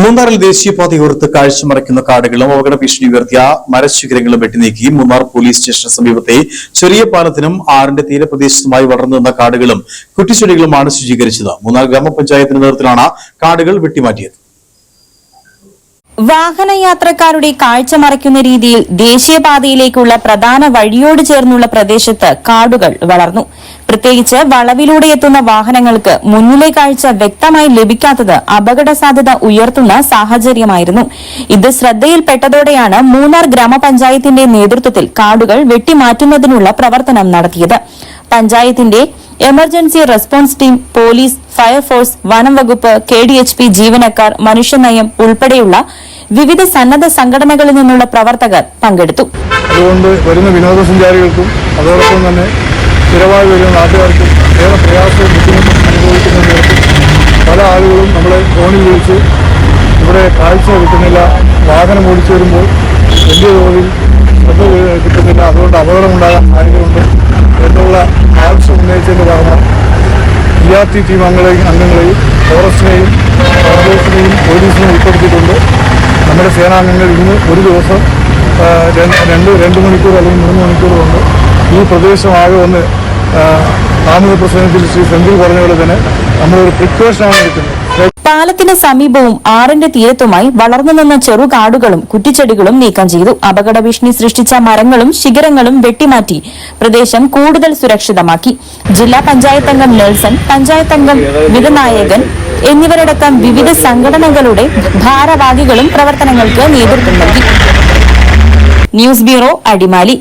മൂന്നാറിൽ ദേശീയപാതയോരത്ത് കാഴ്ചമറയ്ക്കുന്ന കാടുകളും അപകട ഭീഷണി ഉയർത്തിയ മരശിഖരങ്ങളും വെട്ടിനീക്കി മൂന്നാർ പോലീസ് സ്റ്റേഷന് സമീപത്തെ ചെറിയ പാലത്തിനും ആറിന്റെ തീരപ്രദേശത്തുമായി വളർന്നു നിന്ന കാടുകളും കുറ്റിച്ചെടികളുമാണ് ശുചീകരിച്ചത്. മൂന്നാർ ഗ്രാമപഞ്ചായത്തിന്റെ നേതൃത്വത്തിലാണ് കാടുകൾ വെട്ടിമാറ്റിയത്. വാഹനയാത്രക്കാരുടെ കാഴ്ച മറയ്ക്കുന്ന രീതിയിൽ ദേശീയപാതയിലേക്കുള്ള പ്രധാന വഴിയോട് ചേർന്നുള്ള പ്രദേശത്ത് കാടുകൾ വളർന്നു. പ്രത്യേകിച്ച് വളവിലൂടെ എത്തുന്ന വാഹനങ്ങൾക്ക് മുന്നിലെ കാഴ്ച വ്യക്തമായി ലഭിക്കാത്തത് അപകട സാധ്യത ഉയർത്തുന്ന സാഹചര്യമായിരുന്നു. ഇത് ശ്രദ്ധയിൽപ്പെട്ടതോടെയാണ് മൂന്നാർ ഗ്രാമപഞ്ചായത്തിന്റെ നേതൃത്വത്തിൽ കാടുകൾ വെട്ടിമാറ്റുന്നതിനുള്ള പ്രവർത്തനം നടത്തിയത്. പഞ്ചായത്തിന്റെ emergency response team, police, fire force, വനം വകുപ്പ്, KDHP ജീവനക്കാർ, മനുഷ്യനയം ഉൾപ്പെടെയുള്ള വിവിധ സന്നദ്ധ സംഘടനകളിൽ നിന്നുള്ള പ്രവർത്തകർ പങ്കെടുത്തു. അതുകൊണ്ട് വരുന്ന വിനോദസഞ്ചാരികൾക്കും അതോടൊപ്പം തന്നെ സ്ഥിരമായി വരുന്ന നാട്ടുകാർക്കും ഏറെ പ്രയാസവും ബുദ്ധിമുട്ടും അനുഭവിക്കുന്നതിനകത്ത് പല ആളുകളും നമ്മളെ ഫോണിൽ വിളിച്ച് ഇവിടെ കാഴ്ച കിട്ടുന്നില്ല, വാഹനം ഓടിച്ചു വരുമ്പോൾ വലിയ തോതിൽ ശ്രദ്ധ കിട്ടുന്നില്ല, അതുകൊണ്ട് അപകടമുണ്ടാകാൻ സാധ്യതയുണ്ട് എന്നുള്ള ആവശ്യം ഉന്നയിച്ചതിൻ്റെ ഭാഗമായി DRT ടീം അംഗങ്ങളെയും ഫോറസ്റ്റിനെയും ഫയർഫോഴ്സിനെയും പോലീസിനെയും ഉൾപ്പെടുത്തിയിട്ടുണ്ട്. നമ്മുടെ സേനാംഗങ്ങൾ ഇന്ന് ഒരു ദിവസം 2 മണിക്കൂർ അല്ലെങ്കിൽ 3 മണിക്കൂർ കൊണ്ട് ഈ പ്രദേശമാകെ ഒന്ന് സാമൂഹ്യ പ്രശ്നത്തിൽ ശ്രീ സെന്തിൽ പറഞ്ഞ പോലെ തന്നെ നമ്മളൊരു പ്രിക്കോഷനാണ് എടുക്കുന്നത്. പാലത്തിന് സമീപവും ആറിന്റെ തീരത്തുമായി വളർന്നു നിന്ന ചെറുകാടുകളും കുറ്റിച്ചെടികളും നീക്കം ചെയ്തു. അപകട ഭീഷണി സൃഷ്ടിച്ച മരങ്ങളും ശിഖരങ്ങളും വെട്ടിമാറ്റി പ്രദേശം കൂടുതൽ സുരക്ഷിതമാക്കി. ജില്ലാ പഞ്ചായത്ത് അംഗം നെൽസൺ, പഞ്ചായത്ത് അംഗം വിധനായകൻ എന്നിവരടക്കം വിവിധ സംഘടനകളുടെ ഭാരവാഹികളും പ്രവർത്തനങ്ങൾക്ക് നേതൃത്വം നൽകി. News bureau, Adimali.